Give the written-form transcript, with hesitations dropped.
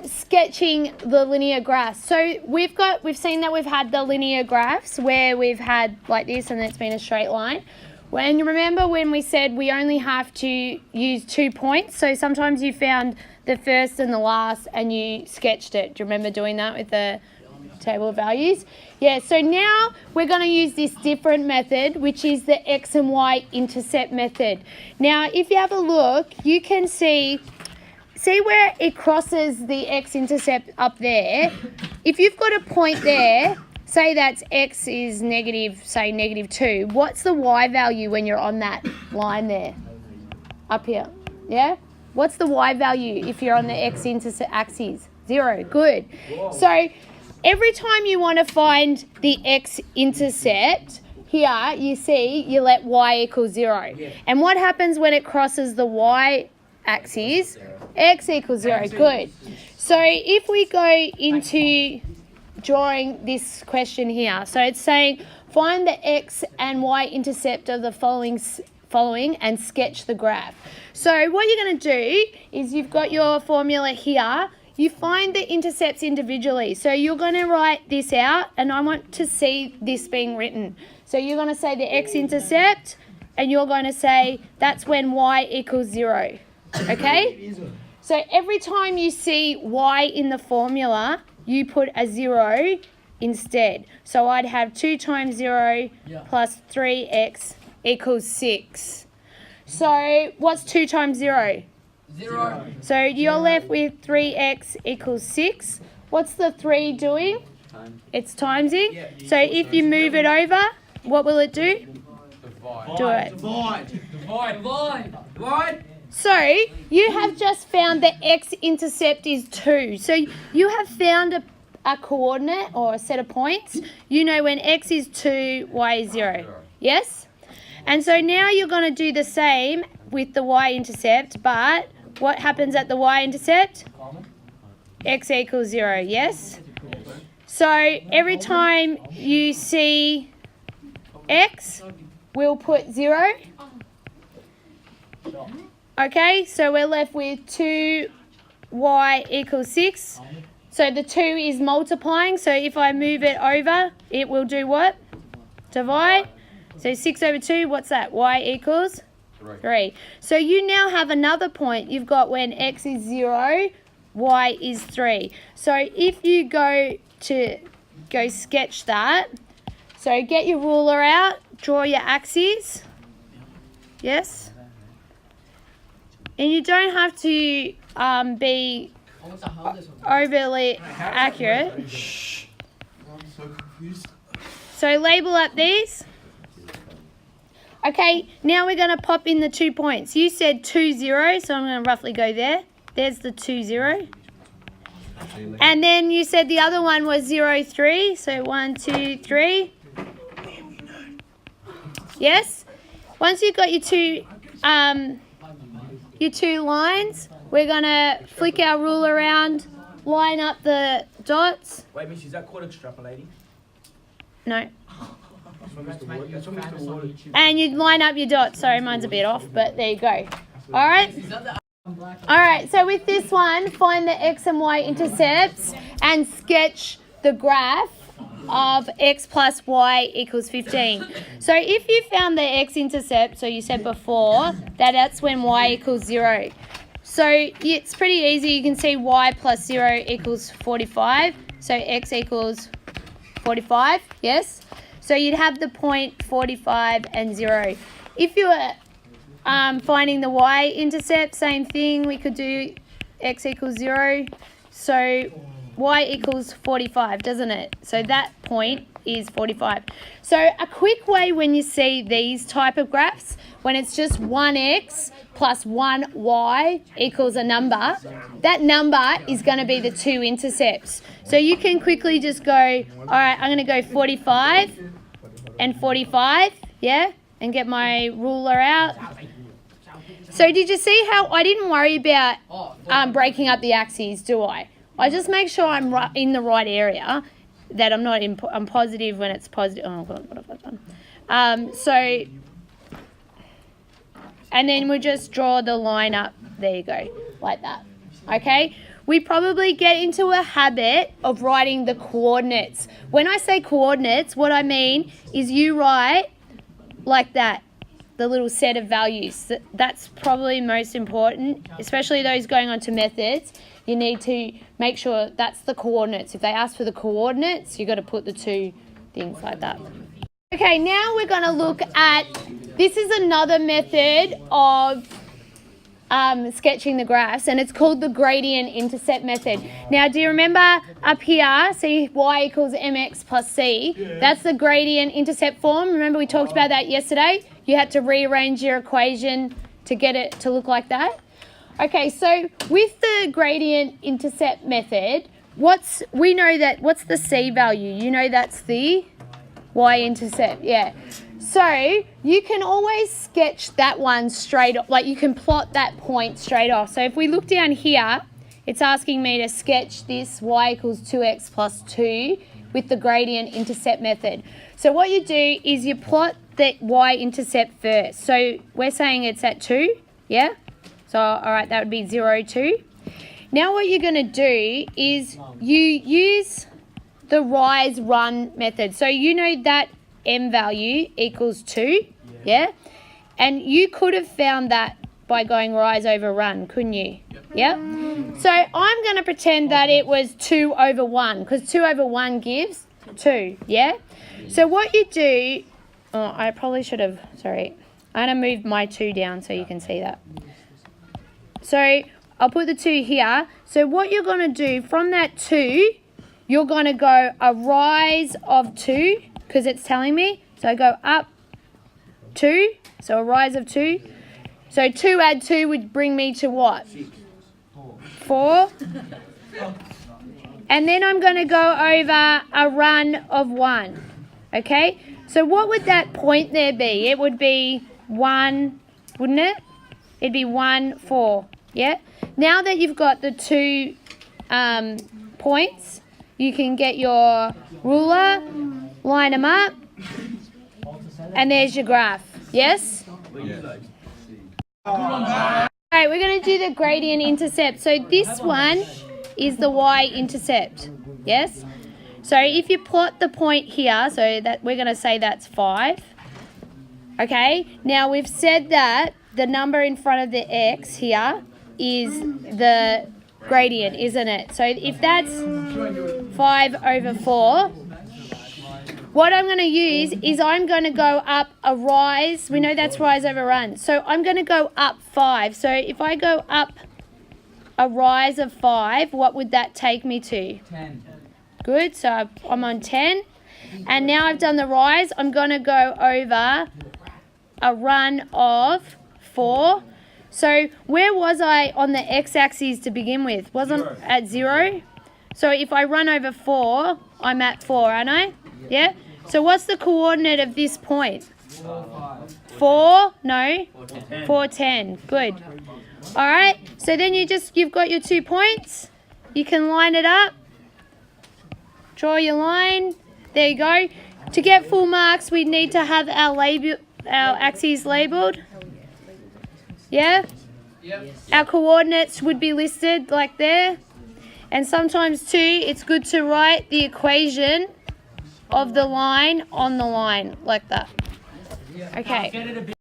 sketching the linear graphs. So we've seen that we've had the linear graphs where we've had like this and it's been a straight line. When you remember when we said we only have to use 2 points, so sometimes you found the first and the last and you sketched it. Do you remember doing that with the table of values? Yeah, so now we're going to use this different method, which is the X and Y intercept method. Now, if you have a look, you can see where it crosses the X-intercept up there. If you've got a point there, say that's X is negative, say negative 2, what's the Y value when you're on that line there? Up here, yeah? What's the Y value if you're on the X-intercept axis? 0, good. So every time you want to find the X-intercept, here you see you let Y equal 0. And what happens when it crosses the Y axis? X equals 0, good. So if we go into drawing this question here, so it's saying find the X and Y intercept of the following and sketch the graph. So what you're going to do is you've got your formula here. You find the intercepts individually. So you're going to write this out, and I want to see this being written. So you're going to say the X-intercept, and you're going to say that's when Y equals 0. Okay? So every time you see Y in the formula, you put a 0 instead. So I'd have 2 times 0 plus 3x equals 6. So what's 2 times 0? 0. So you're left with 3x equals 6. What's the 3 doing? It's timesing. So if you move it over, what will it do? Divide. Divide. So you have just found the X-intercept is 2. So you have found a coordinate or a set of points. You know when X is 2, Y is 0. Yes? And so now you're going to do the same with the Y-intercept, but what happens at the Y-intercept? X equals 0, yes? So every time you see X, we'll put 0. Okay, so we're left with 2y equals 6. So the 2 is multiplying. So if I move it over, it will do what? Divide. So 6 over 2, what's that? Y equals 3. So you now have another point. You've got when x is 0, y is 3. So if you go sketch that, so get your ruler out, draw your axes. Yes? And you don't have to be overly accurate. So label up these. Okay, now we're going to pop in the 2 points. You said 2, 0, so I'm going to roughly go there. There's the 2, 0. And then you said the other one was 0, 3. So 1, 2, 3. Yes? Once you've got your two lines, we're going to flick our ruler around, line up the dots. Wait, Miss, is that called extrapolating? No. And you line up your dots. Sorry, mine's a bit off, but there you go. All right? All right, so with this one, find the X and Y intercepts and sketch the graph of X plus Y equals 15. So if you found the X-intercept, so you said before, that's when Y equals 0. So it's pretty easy. You can see Y plus 0 equals 45. So X equals 45, yes? So you'd have the point 45 and 0. If you were finding the Y-intercept, same thing. We could do X equals 0. So Y equals 45, doesn't it? So that point is 45. So a quick way when you see these type of graphs, when it's just 1x plus 1y equals a number, that number is going to be the 2 intercepts. So you can quickly just go, all right, I'm going to go 45 and 45, yeah, and get my ruler out. So did you see how I didn't worry about breaking up the axes, do I? I just make sure I'm in the right area, that I'm not in, I'm positive when it's positive. Oh, God, what have I done? So, and then we'll just draw the line up. There you go, like that. Okay? we probably get into a habit of writing the coordinates. When I say coordinates, what I mean is you write like that, the little set of values. That's probably most important, especially those going on to methods. You need to make sure that's the coordinates. If they ask for the coordinates, you've got to put the two things like that. Okay, now we're going to look at, this is another method of sketching the graphs, and it's called the gradient intercept method. Now, do you remember up here, see y equals mx plus c? Yeah. That's the gradient intercept form. Remember we talked about that yesterday? You had to rearrange your equation to get it to look like that. Okay, so with the gradient intercept method, we know that what's the c value? You know that's the y-intercept, yeah. So you can always sketch that one straight off, like you can plot that point straight off. So if we look down here, it's asking me to sketch this y equals 2x plus 2 with the gradient intercept method. So what you do is you plot the y-intercept first. So we're saying it's at 2, yeah? So, all right, that would be 0, 2. Now what you're going to do is you use the rise run method. So you know that m value equals 2, yeah? And you could have found that by going rise over run, couldn't you? Yep. So I'm going to pretend that it was 2 over 1, because 2 over 1 gives 2, yeah? So what you do, I probably should have, sorry. I'm going to move my 2 down so you can see that. So I'll put the 2 here. So what you're going to do from that 2, you're going to go a rise of 2, because it's telling me. So I go up 2, so a rise of 2. So 2 add 2 would bring me to what? 4. And then I'm going to go over a run of 1. Okay? So what would that point there be? It would be 1, wouldn't it? It'd be 1, 4. Yeah? Now that you've got the 2 points, you can get your ruler, line them up, and there's your graph. Yes? Alright, we're going to do the gradient intercept. So this one is the y-intercept. Yes? So if you plot the point here, so that we're going to say that's 5. Okay? Now we've said that the number in front of the x here is the gradient, isn't it? So if that's 5 over 4, what I'm going to use is I'm going to go up a rise. We know that's rise over run. So I'm going to go up 5. So if I go up a rise of 5, what would that take me to? 10. Good. So I'm on 10. And now I've done the rise. I'm going to go over a run of 4. So where was I on the x-axis to begin with? Wasn't at 0? So if I run over 4, I'm at 4, aren't I? Yeah? So what's the coordinate of this point? 4? No? 4, 10. Good. All right. So then you've got your 2 points. You can line it up. Draw your line. There you go. To get full marks, we need to have our axes labelled. Yeah? Yep. Our coordinates would be listed like there. And sometimes too, it's good to write the equation of the line on the line like that. Okay.